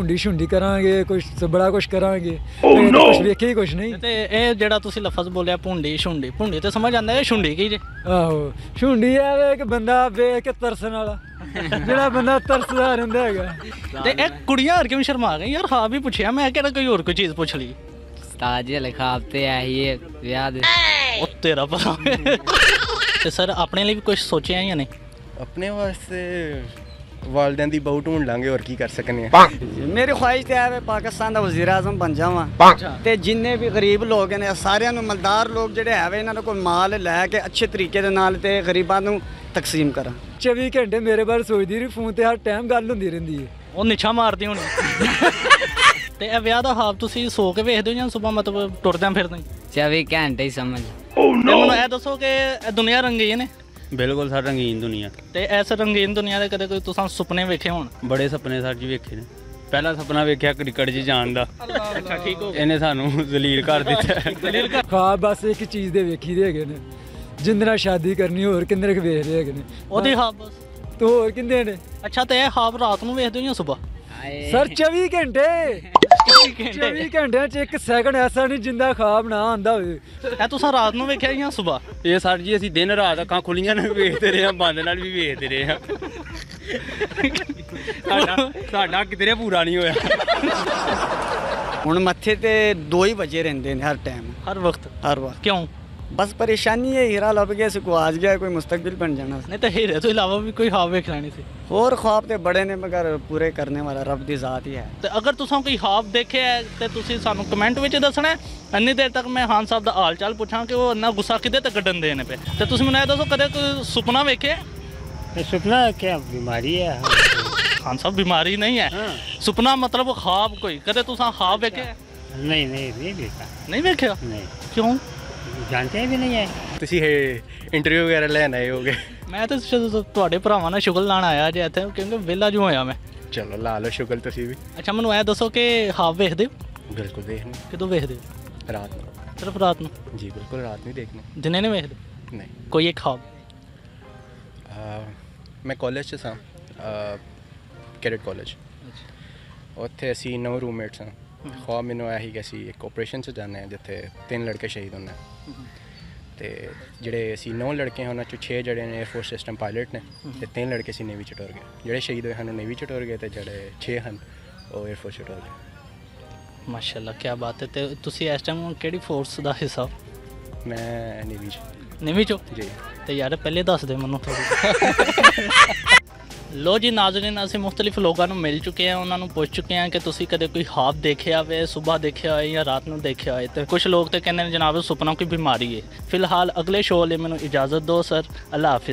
ਭੁੰਡੀ ਸ਼ੁੰਡੀ ਕਰਾਂਗੇ, ਕੁਛ ਬੜਾ ਕੁਛ ਕਰਾਂਗੇ, ਕੁਛ ਵੇਖੇ ਹੀ ਕੁਛ ਨਹੀਂ। ਤੇ ਇਹ ਜਿਹੜਾ ਤੁਸੀਂ ਲਫ਼ਜ਼ ਬੋਲਿਆ ਭੁੰਡੀ ਸ਼ੁੰਡੀ, ਭੁੰਡੀ ਤੇ ਸਮਝ ਆਉਂਦਾ ਹੈ, ਸ਼ੁੰਡੀ ਕੀ ਜੇ? ਆਹੋ ਸ਼ੁੰਡੀ ਆ ਵੇ ਕਿ ਬੰਦਾ ਵੇਖ ਕੇ ਤਰਸਣ ਵਾਲਾ, ਜਿਹੜਾ ਬੰਦਾ ਤਰਸਦਾ ਰਹਿੰਦਾ ਹੈਗਾ। ਤੇ ਇਹ ਕੁੜੀਆਂ ਹਰ ਕਿਉਂ ਸ਼ਰਮਾ ਗਈ ਯਾਰ? ਹਾਂ ਵੀ ਪੁੱਛਿਆ ਮੈਂ, ਕਿਹੜਾ ਕੋਈ ਹੋਰ ਕੋਈ ਚੀਜ਼ ਪੁੱਛ ਲਈ। ਉਸਤਾਦ ਜੀ ਲਿਖਾਬ ਤੇ ਆਈਏ ਵਿਆਹ ਦੇ। ਉਹ ਤੇਰਾ ਭਰਾ। ਤੇ ਸਰ ਆਪਣੇ ਲਈ ਵੀ ਕੁਝ ਸੋਚਿਆ ਜਾਂ ਨਹੀਂ? ਆਪਣੇ ਵਾਸਤੇ ਵਾਲਦਿਆਂ ਦੀ ਬਹੁ ਢੂੰਡ ਲਾਂਗੇ, ਹੋਰ ਕੀ ਕਰ ਸਕਨੇ ਆ। मेरी ख्वाहिश तो है पाकिस्तान का वज़ीर आज़म बन जावां ते जिन्ने भी गरीब लोग ने सारिਆਂ ਨੂੰ ਮਲਦਾਰ ਲੋਕ ਜਿਹੜੇ ਹੈਵੇ ਇਹਨਾਂ ਨੂੰ ਕੋਈ ਮਾਲ ਲੈ ਕੇ ਅੱਛੇ ਤਰੀਕੇ ਦੇ ਨਾਲ ਤੇ ਗਰੀਬਾਂ ਨੂੰ ਤਕਸੀਮ ਕਰਾਂ। 24 ਘੰਟੇ ਮੇਰੇ ਬਾਰੇ ਸੋਚਦੀ ਰਹੀ, ਫੋਨ ਤੇ ਹਰ ਟਾਈਮ ਗੱਲ ਹੁੰਦੀ ਰਹਿੰਦੀ ਹੈ। ਉਹ ਨਿਛਾ ਮਾਰਦੀ ਹੋਣੀ। ਤੇ ਇਹ ਵਿਆਹ ਦਾ ਹਾਬ ਤੁਸੀਂ ਸੋ ਕੇ ਵੇਖਦੇ ਹੋ ਜਾਂ ਸੁਬਾਹ ਮਤਲਬ ਟੁਰਦਿਆਂ ਫਿਰਦੇ? 24 ਘੰਟੇ ਹੀ ਸਮਝ। ਤੇ ਮੈਨੂੰ ਇਹ ਦੱਸੋ ਕਿ ਇਹ ਦੁਨੀਆ ਰੰਗੀਨ ਹੈ? ਬਿਲਕੁਲ ਸਰ, ਰੰਗੀਨ ਦੁਨੀਆ। ਤੇ ਇਸ ਰੰਗੀਨ ਦੁਨੀਆ ਦੇ ਕਦੇ ਕੋਈ ਤੁਸੀਂ ਸੁਪਨੇ ਵੇਖੇ ਹੋਣ? ਬੜੇ ਸੁਪਨੇ ਸਰ ਜੀ ਵੇਖੇ ਨੇ। ਪਹਿਲਾ ਸੁਪਨਾ ਵੇਖਿਆ ਕ੍ਰਿਕਟ 'ਚ ਜਾਣ ਦਾ। ਅੱਛਾ ਠੀਕ ਹੋ ਗਿਆ। ਇਹਨੇ ਸਾਨੂੰ ਜ਼ਲੀਲ ਕਰ ਦਿੱਤਾ। ਖਾਬ ਬਸ ਇੱਕ ਚੀਜ਼ ਦੇ ਵੇਖੀ ਦੇ ਹੈਗੇ ਨੇ, ਜਿੰਦੇ ਨਾਲ ਸ਼ਾਦੀ ਕਰਨੀ, ਹੋਰ ਕਿੰਨੇ ਕੁ ਵੇਖਦੇ ਹੈਗੇ ਨੇ। ਉਹਦੇ ਹਾਬ ਬਸ ਤੇ ਹੋਰ ਕਿੰਦੇ ਨੇ? ਅੱਛਾ ਤੇ ਇਹ ਹਾਬ ਰਾਤ ਨੂੰ ਵੇਖਦੇ ਹੋ ਜਾਂ ਸੁਬਾਹ? ਸਰ 24 ਘੰਟੇ 24 ਘੰਟਿਆਂ ਚ ਇੱਕ ਸੈਕਿੰਡ ਐਸਾ ਨਹੀਂ ਜਿੰਦਾ ਖਾਬ ਨਾ ਆਂਦਾ ਹੋਵੇ। ਇਹ ਤੁਸੀਂ ਰਾਤ ਨੂੰ ਵੇਖਿਆ ਜਾਂ ਸੁਬਾਹ? ਇਹ ਸਰ ਜੀ ਅਸੀਂ ਦਿਨ ਰਾਤ ਅੱਖਾਂ ਖੁੱਲੀਆਂ ਨਾਲ ਵੇਖਦੇ ਰਹੇ ਹਾਂ, ਬੰਦ ਨਾਲ ਵੀ ਵੇਖਦੇ ਰਹੇ ਹਾਂ। ਸਾਡਾ ਕਿਧਰੇ ਪੂਰਾ ਨਹੀਂ ਹੋਇਆ। ਹੁਣ ਮੱਥੇ ਤੇ 2 ਹੀ ਵਜੇ ਰਹਿੰਦੇ ਨੇ ਹਰ ਟਾਈਮ, ਹਰ ਵਕਤ? ਹਰ ਵਕਤ। ਕਿਉਂ? ਬਸ ਪਰੇਸ਼ਾਨੀ ਹੈ, ਹੀਰਾ ਲੱਭ ਗਿਆ ਸੀ, ਗੁਆਚ ਗਿਆ, ਕੋਈ ਮੁस्तकबिल बन जाना। ਨਹੀਂ ਤਾਂ ਹੀਰੇ ਤੋਂ ਇਲਾਵਾ ਵੀ ਕੋਈ ਹਾਬ ਵੇਖ ਲੈਣੀ ਸੀ। ਹੋਰ ख्वाब ਤੇ ਬੜੇ ਨੇ ਮਗਰ ਪੂਰੇ ਕਰਨੇ ਵਾਲਾ ਰੱਬ ਦੀ ਜ਼ਾਤ ਹੀ ਹੈ। ਤੇ ਅਗਰ ਤੁਸੀਂ ਕੋਈ ਹਾਬ ਦੇਖਿਆ ਹੈ ਤੇ ਤੁਸੀਂ ਸਾਨੂੰ ਕਮੈਂਟ ਵਿੱਚ ਦੱਸਣਾ ਹੈ। ਇੰਨੀ ਦੇਰ ਤੱਕ ਮੈਂ ਖਾਨ ਸਾਹਿਬ ਦਾ ਹਾਲ ਚਾਲ ਪੁੱਛਾਂ ਕਿ ਉਹ ਇੰਨਾ ਗੁੱਸਾ ਕਿਤੇ ਤੱਕ ਕੱਢਣ ਦੇ ਨੇ ਪਏ। ਤੇ ਤੁਸੀਂ ਮੈਨੂੰ ਇਹ ਦੱਸੋ ਕਦੇ ਕੋਈ ਸੁਪਨਾ ਵੇਖਿਆ? सुपना क्या बीमारी है? ਖਾਨ ਸਾਹਿਬ ਬਿਮਾਰੀ ਨਹੀਂ ਹੈ, ਸੁਪਨਾ ਮਤਲਬ ਖਾਬ ਕੋਈ। ਕਦੇ ਤੁਸੀਂ ਖਾਬ ਵੇਖਿਆ? नहीं नहीं नहीं देखा। ਨਹੀਂ ਵੇਖਿਆ? नहीं ਕਿਉਂ? जानते हैं भी नहीं है। ਤੁਸੀਂ ਇੰਟਰਵਿਊ ਵਗੈਰਾ ਲੈਣ ਆਏ ਹੋਗੇ? ਮੈਂ ਤਾਂ ਤੁਹਾਡੇ ਭਰਾਵਾਂ ਨਾਲ ਸ਼ੁਗਲ ਲਾਣ ਆਇਆ ਜੇ ਇੱਥੇ, ਕਿਉਂਕਿ ਵਿਹਲਾ ਜੋ ਹੋਇਆ ਮੈਂ। ਚਲੋ ਲਾ ਲਓ ਸ਼ੁਗਲ ਤੁਸੀਂ ਵੀ। ਅੱਛਾ ਮੈਨੂੰ ਇਹ ਦੱਸੋ ਕਿ ਹਾਬ ਵੇਖਦੇ ਹੋ? ਬਿਲਕੁਲ ਦੇਖਣੇ। ਕਿਦੋਂ ਵੇਖਦੇ ਹੋ? ਰਾਤ ਨੂੰ ਸਿਰਫ ਰਾਤ ਨੂੰ? ਜੀ ਬਿਲਕੁਲ ਰਾਤ ਨੂੰ ਦੇਖਣੇ। ਦਿਨੇ ਨਹੀਂ ਵੇਖਦੇ? ਨਹੀਂ। ਕੋਈ ਇੱਕ ਹਾਬ? ਮੈਂ ਕਾਲਜ 'ਚ ਸਾਂ, ਕੈਡਟ ਕਾਲਜ। ਉੱਥੇ ਅਸੀਂ 9 ਰੂਮਮੇਟਸ ਹਾਂ। ख्वाब ਮੈਨੂੰ ਇਹੀ ਕਿ ਅਸੀਂ ਇੱਕ ਆਪਰੇਸ਼ਨ 'ਚ ਜਾਂਦੇ ਹਾਂ ਜਿੱਥੇ 3 ਲੜਕੇ ਸ਼ਹੀਦ ਹੁੰਦੇ। ਤੇ ਜਿਹੜੇ ਅਸੀਂ 9 ਲੜਕੇ ਹਾਂ ਉਹਨਾਂ 'ਚੋਂ 6 ਜਿਹੜੇ ਨੇ 에ਅਰਫੋਰਸ ਸਿਸਟਮ ਪਾਇਲਟ ਨੇ ਤੇ 3 ਲੜਕੇ ਸੀ ਨੇਵੀ 'ਚ ਟੁਰ ਗਏ। ਜਿਹੜੇ ਸ਼ਹੀਦ ਹੋਏ ਹਨ ਨੇਵੀ 'ਚ ਟੁਰ ਗਏ ਤੇ ਜਿਹੜੇ 6 ਹਨ ਉਹ 에ਅਰਫੋਰਸ 'ਚ ਟੁਰ ਗਏ। ਮਾਸ਼ਾਅੱਲਾ ਕੀ ਬਾਤ ਹੈ। ਤੇ ਤੁਸੀਂ ਇਸ ਟਾਈਮ ਕਿਹੜੀ ਫੋਰਸ ਦਾ ਹਿੱਸਾ? ਮੈਂ ਨੇਵੀ 'ਚ। ਨੇਵੀ ਚੋਂ? ਜੀ। ਤੇ ਯਾਰ ਪਹਿਲੇ ਦੱਸ ਦੇ ਮੈਨੂੰ ਥੋੜੀ। ਲੋ ਜੀ ਨਾਜ਼ਰੀਨ, ਅਸੀਂ ਮੁਖਤਲਿਫ ਲੋਕਾਂ ਨੂੰ ਮਿਲ ਚੁੱਕੇ ਹਾਂ, ਉਹਨਾਂ ਨੂੰ ਪੁੱਛ ਚੁੱਕੇ ਹਾਂ ਕਿ ਤੁਸੀਂ ਕਦੇ ਕੋਈ ਖਾਬ ਦੇਖਿਆ ਹੋਵੇ, ਸੁਬਾਹ ਦੇਖਿਆ ਹੋਏ ਜਾਂ ਰਾਤ ਨੂੰ ਦੇਖਿਆ ਹੋਏ। ਤੇ ਕੁਝ ਲੋਕ ਤੇ ਕਹਿੰਦੇ ਨੇ ਜਨਾਬ ਸੁਪਨਾ ਕੋਈ ਬਿਮਾਰੀ ਹੈ। ਫਿਲਹਾਲ ਅਗਲੇ ਸ਼ੋਅ ਲਈ ਮੈਨੂੰ ਇਜਾਜ਼ਤ ਦਿਓ ਸਰ। ਅੱਲਾ ਹਾਫਿਜ਼।